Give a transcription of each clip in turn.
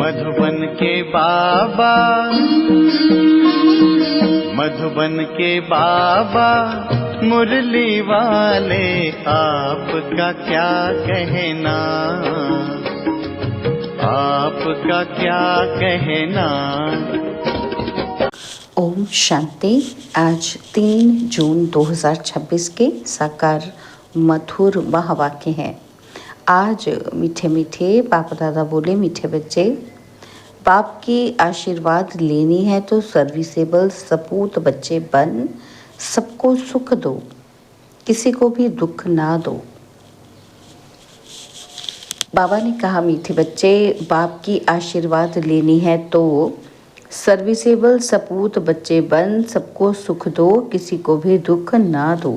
मधुबन के बाबा, मधुबन के बाबा मुरली वाले, आपका क्या कहना, आपका क्या कहना। ओम शांति। आज 3 जून 2026 के साकार मधुर महावाक्य हैं। आज मीठे मीठे बाप दादा बोले, मीठे बच्चे, बाप की आशीर्वाद लेनी है तो सर्विसेबल सपूत बच्चे बन, सबको सुख दो, किसी को भी दुख ना दो। बाबा ने कहा, मीठे बच्चे, बाप की आशीर्वाद लेनी है तो सर्विसेबल सपूत बच्चे बन, सबको सुख दो, किसी को भी दुख ना दो।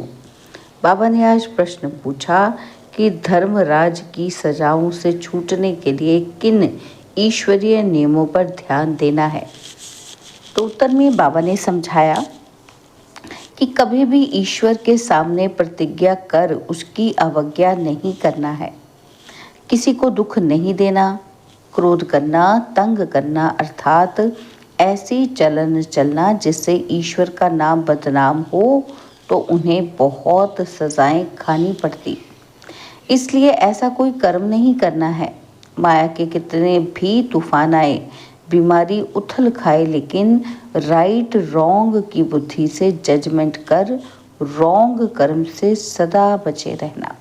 बाबा ने आज प्रश्न पूछा कि धर्मराज की सजाओं से छूटने के लिए किन ईश्वरीय नियमों पर ध्यान देना है। तो उत्तर में बाबा ने समझाया कि कभी भी ईश्वर के सामने प्रतिज्ञा कर उसकी अवज्ञा नहीं करना है। किसी को दुख नहीं देना, क्रोध करना, तंग करना, अर्थात ऐसी चलन चलना जिससे ईश्वर का नाम बदनाम हो तो उन्हें बहुत सजाएं खानी पड़ती। इसलिए ऐसा कोई कर्म नहीं करना है। माया के कितने भी तूफान आए, बीमारी उथल खाए, लेकिन राइट रॉन्ग की बुद्धि से जजमेंट कर रॉन्ग कर्म से सदा बचे रहना।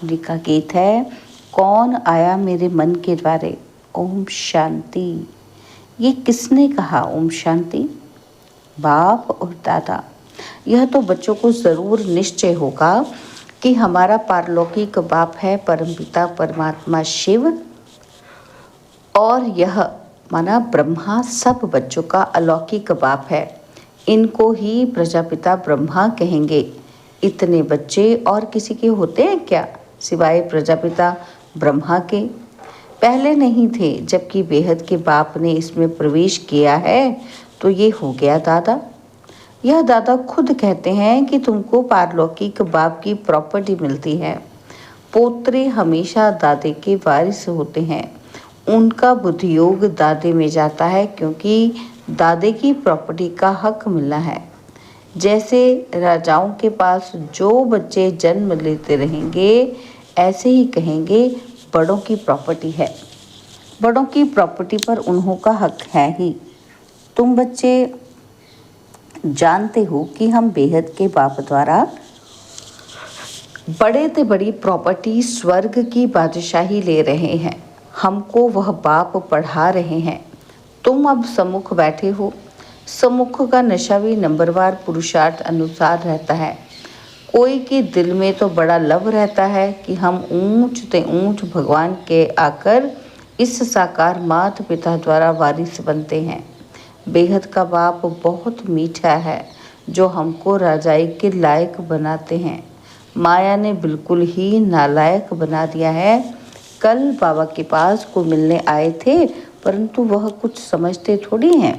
उन्हीं का गीत है, कौन आया मेरे मन के द्वारे, ओम शांति। ये किसने कहा ओम शांति? बाप और दादा। यह तो बच्चों को जरूर निश्चय होगा कि हमारा पारलौकिक बाप है परमपिता परमात्मा शिव, और यह माना ब्रह्मा सब बच्चों का अलौकिक बाप है। इनको ही प्रजापिता ब्रह्मा कहेंगे। इतने बच्चे और किसी के होते हैं क्या सिवाय प्रजापिता ब्रह्मा के? पहले नहीं थे, जबकि बेहद के बाप ने इसमें प्रवेश किया है तो ये हो गया दादा। यह दादा खुद कहते हैं कि तुमको पारलौकिक बाप की प्रॉपर्टी मिलती है। पोत्रे हमेशा दादे के वारिस होते हैं। उनका बुद्धियोग दादे में जाता है क्योंकि दादे की प्रॉपर्टी का हक मिलना है। जैसे राजाओं के पास जो बच्चे जन्म लेते रहेंगे, ऐसे ही कहेंगे बड़ों की प्रॉपर्टी है। बड़ों की प्रॉपर्टी पर उन्हों का हक है ही। तुम बच्चे जानते हो कि हम बेहद के बाप द्वारा बड़े से बड़ी प्रॉपर्टी स्वर्ग की बादशाही ले रहे हैं। हमको वह बाप पढ़ा रहे हैं। तुम अब सम्मुख बैठे हो। सम्मुख का नशा भी नंबरवार पुरुषार्थ अनुसार रहता है। कोई के दिल में तो बड़ा लव रहता है कि हम ऊंच ते ऊंच भगवान के आकर इस साकार माता पिता द्वारा वारिस बनते हैं। बेहद का बाप बहुत मीठा है जो हमको राजाई के लायक बनाते हैं। माया ने बिल्कुल ही नालायक बना दिया है। कल बाबा के पास को मिलने आए थे, परंतु वह कुछ समझते थोड़ी हैं।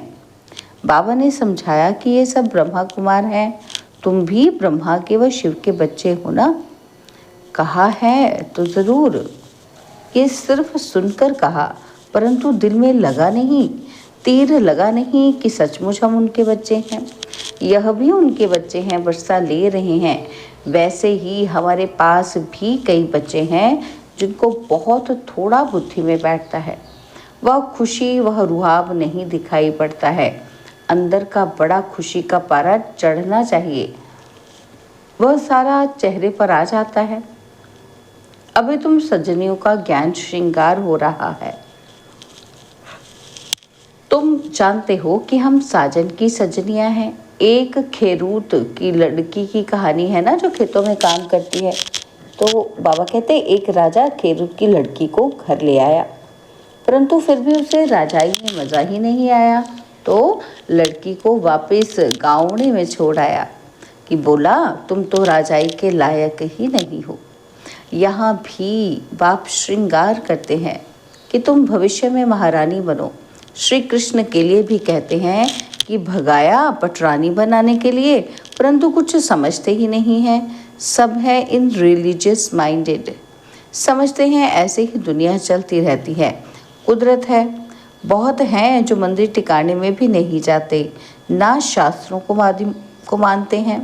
बाबा ने समझाया कि ये सब ब्रह्मा कुमार हैं, तुम भी ब्रह्मा के व शिव के बच्चे हो ना। कहा है तो ज़रूर, ये सिर्फ सुनकर कहा, परंतु दिल में लगा नहीं, तीर लगा नहीं कि सचमुच हम उनके बच्चे हैं। यह भी उनके बच्चे हैं, वर्षा ले रहे हैं। वैसे ही हमारे पास भी कई बच्चे हैं जिनको बहुत थोड़ा बुद्धि में बैठता है। वह खुशी, वह रुहाब नहीं दिखाई पड़ता है। अंदर का बड़ा खुशी का पारा चढ़ना चाहिए, वह सारा चेहरे पर आ जाता है। अभी तुम सजनियों का ज्ञान श्रृंगार हो रहा है। तुम जानते हो कि हम साजन की सजनियां हैं। एक खेरूत की लड़की की कहानी है ना, जो खेतों में काम करती है। तो बाबा कहते एक राजा खेरूत की लड़की को घर ले आया, परंतु फिर भी उसे राजाई में मज़ा ही नहीं आया। तो लड़की को वापस गाँवड़े में छोड़ आया कि बोला तुम तो राजाई के लायक ही नहीं हो। यहाँ भी बाप श्रृंगार करते हैं कि तुम भविष्य में महारानी बनो। श्री कृष्ण के लिए भी कहते हैं कि भगाया पटरानी बनाने के लिए, परंतु कुछ समझते ही नहीं हैं। सब है इन रिलीजियस माइंडेड, समझते हैं ऐसे ही दुनिया चलती रहती है। कुदरत है। बहुत हैं जो मंदिर टिकाने में भी नहीं जाते, ना शास्त्रों को मानते हैं।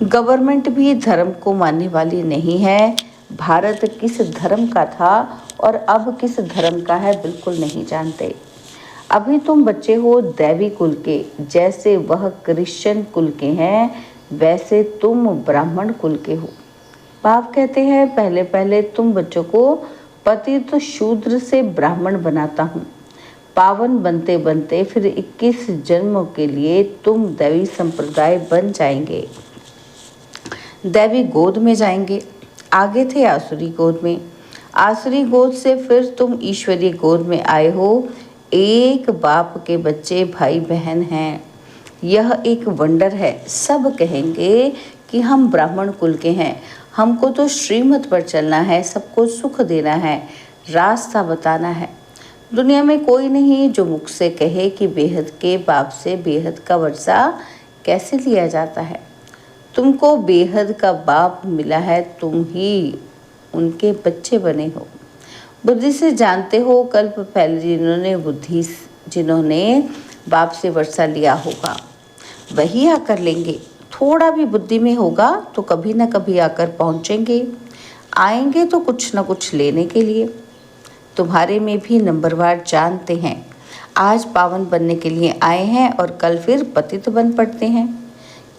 गवर्नमेंट भी धर्म को मानने वाली नहीं है। भारत किस धर्म का था और अब किस धर्म का है बिल्कुल नहीं जानते। अभी तुम बच्चे हो दैवी कुल के, जैसे वह क्रिश्चियन कुल के हैं वैसे तुम ब्राह्मण कुल के हो। बाप कहते हैं पहले पहले तुम बच्चों को पतित शूद्र से ब्राह्मण बनाता हूँ। पावन बनते बनते फिर 21 जन्मों के लिए तुम दैवी संप्रदाय बन जाएंगे, दैवी गोद में जाएंगे। आगे थे आसुरी गोद में, आसुरी गोद से फिर तुम ईश्वरीय गोद में आए हो। एक बाप के बच्चे भाई बहन हैं। यह एक वंडर है। सब कहेंगे कि हम ब्राह्मण कुल के हैं, हमको तो श्रीमत पर चलना है, सबको सुख देना है, रास्ता बताना है। दुनिया में कोई नहीं जो मुख से कहे कि बेहद के बाप से बेहद का वर्षा कैसे लिया जाता है। तुमको बेहद का बाप मिला है, तुम ही उनके बच्चे बने हो। बुद्धि से जानते हो कल्प पहले जिन्होंने बाप से वर्षा लिया होगा वही आकर लेंगे। थोड़ा भी बुद्धि में होगा तो कभी ना कभी आकर पहुंचेंगे, आएंगे तो कुछ ना कुछ लेने के लिए। तुम्हारे में भी नंबरवार जानते हैं, आज पावन बनने के लिए आए हैं और कल फिर पतित बन पड़ते हैं।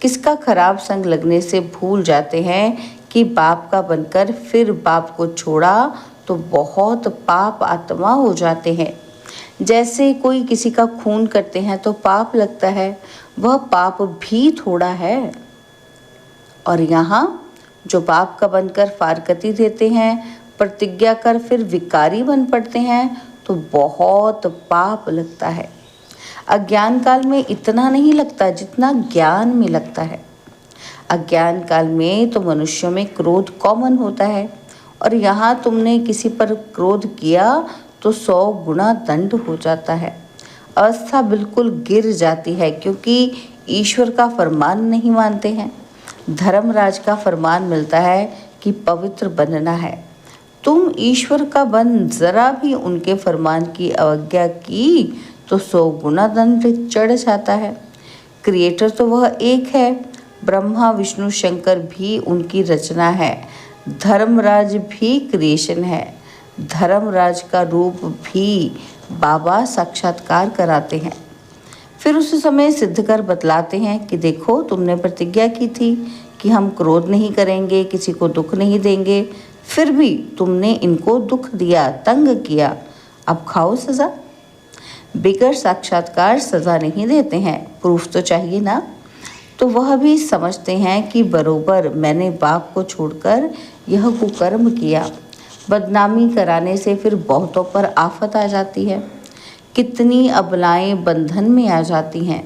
किसका खराब संग लगने से भूल जाते हैं कि बाप का बनकर फिर बाप को छोड़ा तो बहुत पाप आत्मा हो जाते हैं। जैसे कोई किसी का खून करते हैं तो पाप लगता है, वह पाप भी थोड़ा है। और यहाँ जो बाप का बनकर फारकती देते हैं, प्रतिज्ञा कर फिर विकारी बन पड़ते हैं तो बहुत पाप लगता है। अज्ञान काल में इतना नहीं लगता जितना ज्ञान में लगता है। अज्ञान काल में तो मनुष्यों में क्रोध कॉमन होता है और यहाँ तुमने किसी पर क्रोध किया तो 100 गुना दंड हो जाता है। अवस्था बिल्कुल गिर जाती है क्योंकि ईश्वर का फरमान नहीं मानते हैं। धर्मराज का फरमान मिलता है कि पवित्र बनना है। तुम ईश्वर का बन जरा भी उनके फरमान की अवज्ञा की तो 100 गुना दंड चढ़ जाता है। क्रिएटर तो वह एक है, ब्रह्मा विष्णु शंकर भी उनकी रचना है। धर्मराज भी क्रिएशन है। धर्मराज का रूप भी बाबा साक्षात्कार कराते हैं। फिर उस समय सिद्ध कर बतलाते हैं कि देखो तुमने प्रतिज्ञा की थी कि हम क्रोध नहीं करेंगे, किसी को दुख नहीं देंगे, फिर भी तुमने इनको दुख दिया, तंग किया, अब खाओ सज़ा। बिगर साक्षात्कार सज़ा नहीं देते हैं, प्रूफ तो चाहिए ना। तो वह भी समझते हैं कि बरोबर मैंने बाप को छोड़कर यह कुकर्म किया। बदनामी कराने से फिर बहुतों पर आफत आ जाती है। कितनी अबलाएं बंधन में आ जाती हैं।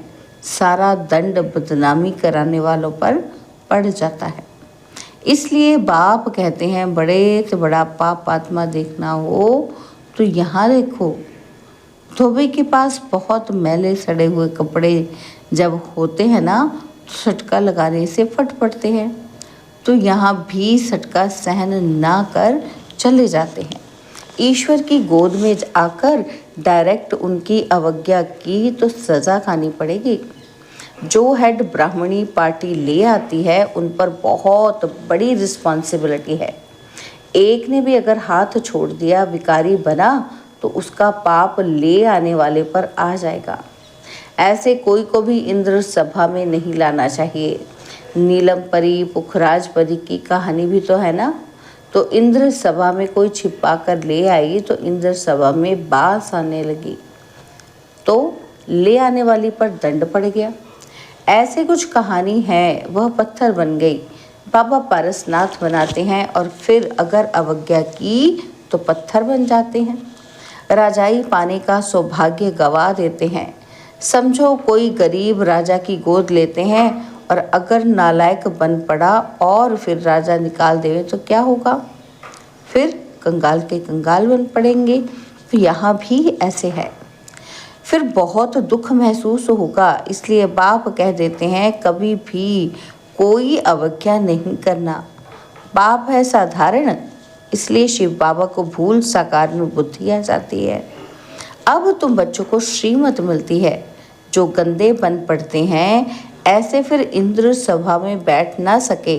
सारा दंड बदनामी कराने वालों पर पड़ जाता है। इसलिए बाप कहते हैं बड़े से बड़ा पाप आत्मा देखना हो तो यहाँ देखो। धोबी के पास बहुत मैले सड़े हुए कपड़े जब होते हैं ना तो सटका लगाने से फट पड़ते हैं, तो यहाँ भी सटका सहन ना कर चले जाते हैं। ईश्वर की गोद में आकर डायरेक्ट उनकी अवज्ञा की तो सज़ा खानी पड़ेगी। जो हेड ब्राह्मणी पार्टी ले आती है उन पर बहुत बड़ी रिस्पॉन्सिबिलिटी है। एक ने भी अगर हाथ छोड़ दिया, विकारी बना, तो उसका पाप ले आने वाले पर आ जाएगा। ऐसे कोई को भी इंद्र सभा में नहीं लाना चाहिए। नीलम परी पुखराज परी की कहानी भी तो है ना। तो इंद्र सभा में कोई छिपा कर ले आई तो इंद्र सभा में बास आने लगी, तो ले आने वाली पर दंड पड़ गया। ऐसे कुछ कहानी है, वह पत्थर बन गई। बाबा पारसनाथ बनाते हैं और फिर अगर अवज्ञा की तो पत्थर बन जाते हैं। राजाई पाने का सौभाग्य गवा देते हैं। समझो कोई गरीब राजा की गोद लेते हैं और अगर नालायक बन पड़ा और फिर राजा निकाल देवे तो क्या होगा? फिर कंगाल के कंगाल बन पड़ेंगे। तो यहाँ भी ऐसे है, फिर बहुत दुख महसूस होगा। इसलिए बाप कह देते हैं कभी भी कोई अवज्ञा नहीं करना। बाप है साधारण, इसलिए शिव बाबा को भूल साकार में बुद्धि आ जाती है। अब तुम बच्चों को श्रीमत मिलती है। जो गंदे बन पड़ते हैं ऐसे फिर इंद्र सभा में बैठ ना सके।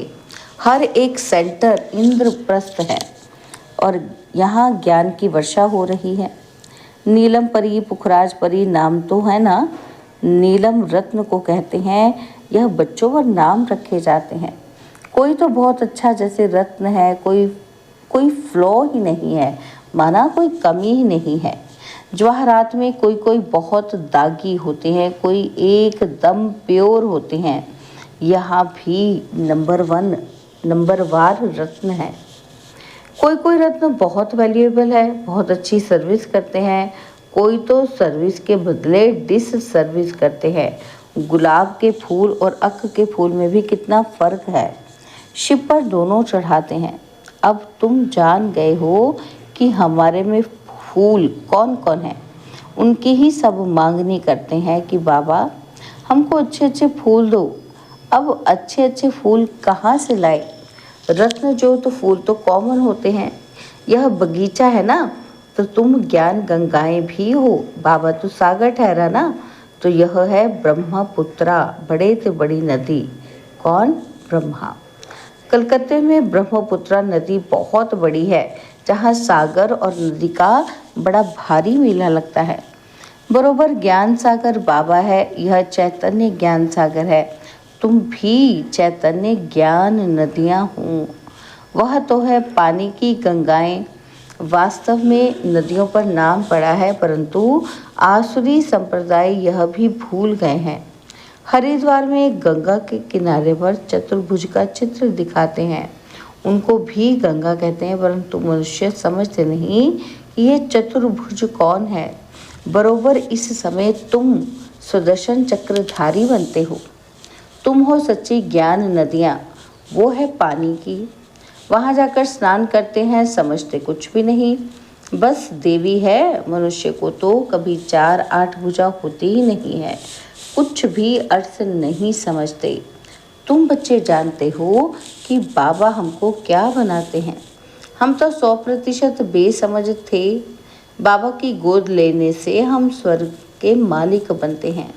हर एक सेंटर इंद्रप्रस्थ है और यहाँ ज्ञान की वर्षा हो रही है। नीलम परी पुखराज परी नाम तो है ना, नीलम रत्न को कहते हैं। यह बच्चों पर नाम रखे जाते हैं। कोई तो बहुत अच्छा जैसे रत्न है, कोई फ्लॉ ही नहीं है, माना कोई कमी ही नहीं है। जवाहरात में कोई कोई बहुत दागी होते हैं, कोई एकदम प्योर होते हैं। यहाँ भी नंबरवार रत्न है। कोई कोई रत्न बहुत वैल्यूएबल है, बहुत अच्छी सर्विस करते हैं। कोई तो सर्विस के बदले डिस सर्विस करते हैं। गुलाब के फूल और अक के फूल में भी कितना फ़र्क है। शिव पर दोनों चढ़ाते हैं। अब तुम जान गए हो कि हमारे में फूल कौन कौन है। उनकी ही सब मांगनी करते हैं कि बाबा हमको अच्छे अच्छे फूल दो। अब अच्छे अच्छे फूल कहाँ से लाए। रत्न जो तो फूल तो कॉमन होते हैं। यह बगीचा है ना, तो तुम ज्ञान गंगाएं भी हो। बाबा तो सागर ठहरा ना, तो यह है ब्रह्मपुत्रा, बड़े से बड़ी नदी। कौन? ब्रह्मा। कलकत्ते में ब्रह्मपुत्रा नदी बहुत बड़ी है, जहाँ सागर और नदी का बड़ा भारी मेला लगता है। बरोबर ज्ञान सागर बाबा है, यह चैतन्य ज्ञान सागर है। तुम भी चैतन्य ज्ञान नदियाँ हो। वह तो है पानी की गंगाएं। वास्तव में नदियों पर नाम पड़ा है, परंतु आसुरी संप्रदाय यह भी भूल गए हैं। हरिद्वार में गंगा के किनारे पर चतुर्भुज का चित्र दिखाते हैं। उनको भी गंगा कहते हैं, परंतु मनुष्य समझते नहीं कि ये चतुर्भुज कौन है। बरोबर इस समय तुम सुदर्शन चक्रधारी बनते हो। तुम हो सच्ची ज्ञान नदियाँ। वो है पानी की, वहाँ जाकर स्नान करते हैं, समझते कुछ भी नहीं, बस देवी है। मनुष्य को तो कभी 4-8 भुजा होती ही नहीं है, कुछ भी अर्थ नहीं समझते। तुम बच्चे जानते हो कि बाबा हमको क्या बनाते हैं। हम तो 100% बेसमझ थे। बाबा की गोद लेने से हम स्वर्ग के मालिक बनते हैं।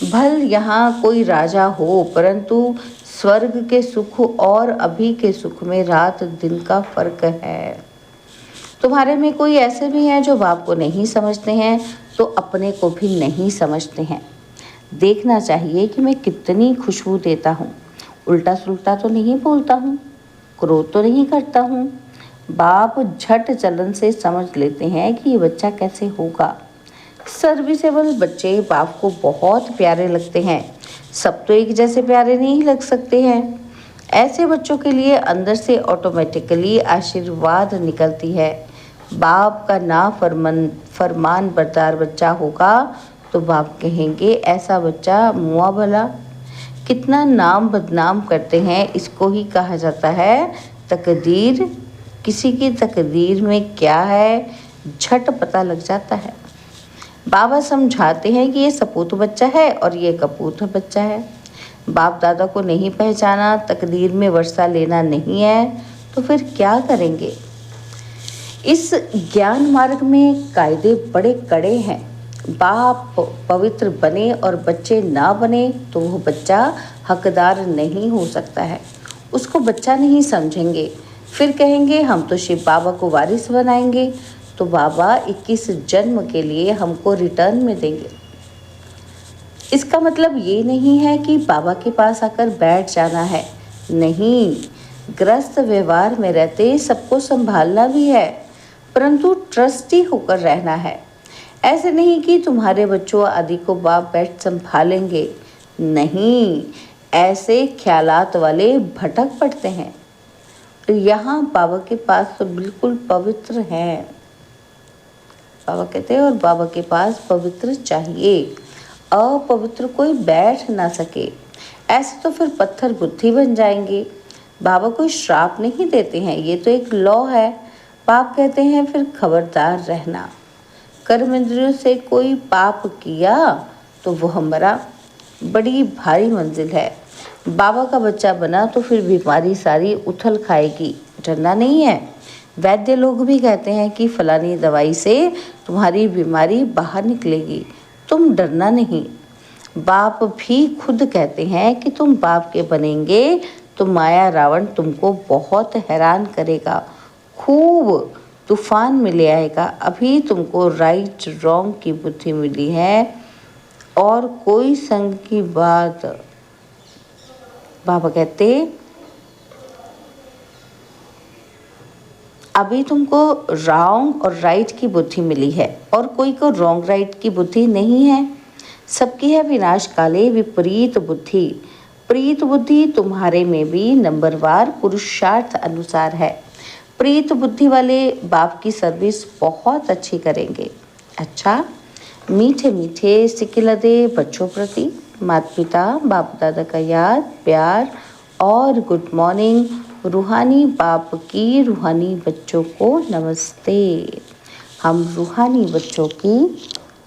भल यहाँ कोई राजा हो, परंतु स्वर्ग के सुख और अभी के सुख में रात दिन का फर्क है। तुम्हारे में कोई ऐसे भी हैं जो बाप को नहीं समझते हैं, तो अपने को भी नहीं समझते हैं। देखना चाहिए कि मैं कितनी खुशबू देता हूँ। उल्टा सुल्टा तो नहीं बोलता हूँ, क्रोध तो नहीं करता हूँ। बाप झट चलन से समझ लेते हैं कि ये बच्चा कैसे होगा। सर्विसेबल बच्चे बाप को बहुत प्यारे लगते हैं। सब तो एक जैसे प्यारे नहीं लग सकते हैं। ऐसे बच्चों के लिए अंदर से ऑटोमेटिकली आशीर्वाद निकलती है। बाप का ना फरमान बरदार बच्चा होगा तो बाप कहेंगे ऐसा बच्चा मुआ भला। कितना नाम बदनाम करते हैं, इसको ही कहा जाता है तकदीर। किसी की तकदीर में क्या है झट पता लग जाता है। बाबा समझाते हैं कि ये सपूत बच्चा है और ये कपूत बच्चा है। बाप दादा को नहीं पहचाना, तकदीर में वर्षा लेना नहीं है, तो फिर क्या करेंगे। इस ज्ञान मार्ग में कायदे बड़े कड़े हैं। बाप पवित्र बने और बच्चे ना बने तो वह बच्चा हकदार नहीं हो सकता है। उसको बच्चा नहीं समझेंगे, फिर कहेंगे हम तो शिव बाबा को वारिस बनाएंगे, तो बाबा 21 जन्म के लिए हमको रिटर्न में देंगे। इसका मतलब ये नहीं है कि बाबा के पास आकर बैठ जाना है, नहीं। ग्रस्त व्यवहार में रहते सबको संभालना भी है, परंतु ट्रस्टी होकर रहना है। ऐसे नहीं कि तुम्हारे बच्चों आदि को बाप बैठ संभालेंगे, नहीं। ऐसे ख्यालात वाले भटक पड़ते हैं। तो यहाँ बाबा के पास तो बिल्कुल पवित्र हैं। बाबा कहते हैं और बाबा के पास पवित्र चाहिए, अपवित्र कोई बैठ ना सके। ऐसे तो फिर पत्थर बुद्धि बन जाएंगे। बाबा कोई श्राप नहीं देते हैं, ये तो एक लॉ है। पाप कहते हैं फिर खबरदार रहना। कर्म इंद्रियों से कोई पाप किया तो वह मरा, बड़ी भारी मंजिल है। बाबा का बच्चा बना तो फिर बीमारी सारी उथल खाएगी, डरना नहीं है। वैद्य लोग भी कहते हैं कि फलानी दवाई से तुम्हारी बीमारी बाहर निकलेगी, तुम डरना नहीं। बाप भी खुद कहते हैं कि तुम बाप के बनेंगे तो माया रावण तुमको बहुत हैरान करेगा, खूब तूफान में ले आएगा। अभी तुमको राइट रॉन्ग की बुद्धि मिली है और कोई संग की बात। बाबा कहते अभी तुमको रॉन्ग और राइट की बुद्धि मिली है और कोई को रॉन्ग राइट की बुद्धि नहीं है। सबकी है विनाश काले विपरीत बुद्धि। प्रीत बुद्धि तुम्हारे में भी नंबरवार पुरुषार्थ अनुसार है। प्रीत बुद्धि वाले बाप की सर्विस बहुत अच्छी करेंगे। अच्छा, मीठे मीठे सिकिलदे बच्चों प्रति माता पिता बाप दादा का याद प्यार और गुड मॉर्निंग। रूहानी बाप की रूहानी बच्चों को नमस्ते। हम रूहानी बच्चों की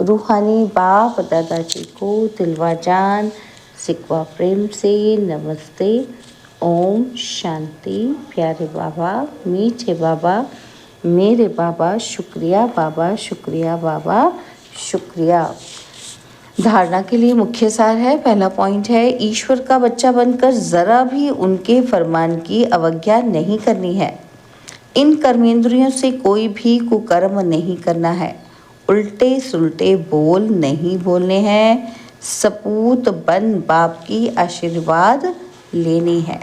रूहानी बाप दादाजी को दिलवा जान सिकवा प्रेम से नमस्ते। ओम शांति। प्यारे बाबा, मीठे बाबा, मेरे बाबा, शुक्रिया बाबा, शुक्रिया बाबा, शुक्रिया। धारणा के लिए मुख्य सार है। पहला पॉइंट है, ईश्वर का बच्चा बनकर जरा भी उनके फरमान की अवज्ञा नहीं करनी है। इन कर्मेंद्रियों से कोई भी कुकर्म नहीं करना है। उल्टे सुलटे बोल नहीं बोलने हैं। सपूत बन बाप की आशीर्वाद लेनी है।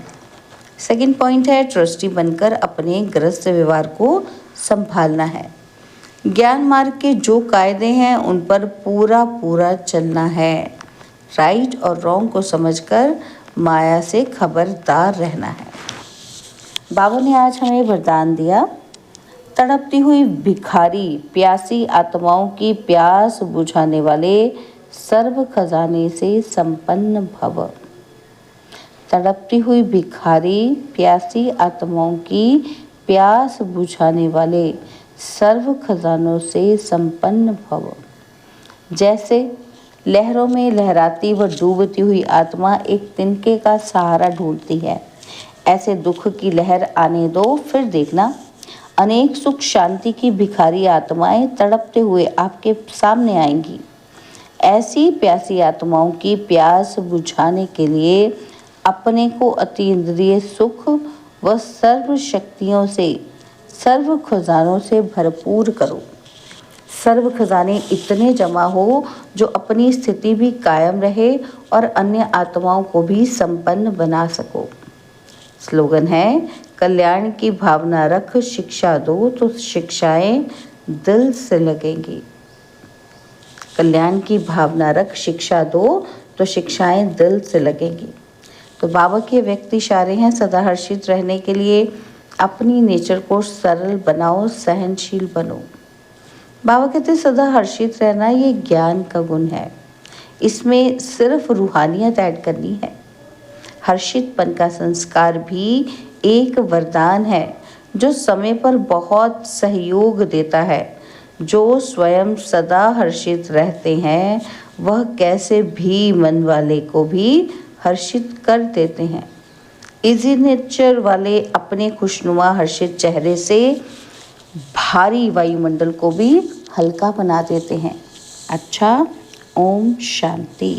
सेकंड पॉइंट है, ट्रस्टी बनकर अपने गृहस्थ व्यवहार को संभालना है। ज्ञान मार्ग के जो कायदे हैं उन पर पूरा पूरा चलना है। राइट और रॉन्ग को समझकर माया से खबरदार रहना है। बाबा ने आज हमें वरदान दिया, तड़पती हुई भिखारी प्यासी आत्माओं की प्यास बुझाने वाले सर्व खजाने से संपन्न भव। तड़पती हुई भिखारी प्यासी आत्माओं की प्यास बुझाने वाले सर्व खजानों से संपन्न भव। जैसे लहरों में लहराती व डूबती हुई आत्मा एक तिनके का सहारा ढूंढती है, ऐसे दुख की लहर आने दो, फिर देखना अनेक सुख शांति की भिखारी आत्माएं तड़पते हुए आपके सामने आएंगी। ऐसी प्यासी आत्माओं की प्यास बुझाने के लिए अपने को अतीन्द्रिय सुख व सर्व शक्तियों से सर्व खजानों से भरपूर करो। सर्व खजाने इतने जमा हो जो अपनी स्थिति भी कायम रहे और अन्य आत्माओं को भी संपन्न बना सको। स्लोगन है, कल्याण की भावना रख शिक्षा दो तो शिक्षाएं दिल से लगेंगी। कल्याण की भावना रख शिक्षा दो तो शिक्षाएं दिल से लगेंगी। तो बाबा के व्यक्ति इशारे हैं, सदा हर्षित रहने के लिए अपनी नेचर को सरल बनाओ, सहनशील बनो। बाबा कहते सदा हर्षित रहना ये ज्ञान का गुण है, इसमें सिर्फ रूहानियत ऐड करनी है। हर्षितपन का संस्कार भी एक वरदान है जो समय पर बहुत सहयोग देता है। जो स्वयं सदा हर्षित रहते हैं वह कैसे भी मन वाले को भी हर्षित कर देते हैं। इजी नेचर वाले अपने खुशनुमा हर्षित चेहरे से भारी वायुमंडल को भी हल्का बना देते हैं। अच्छा, ओम शांति।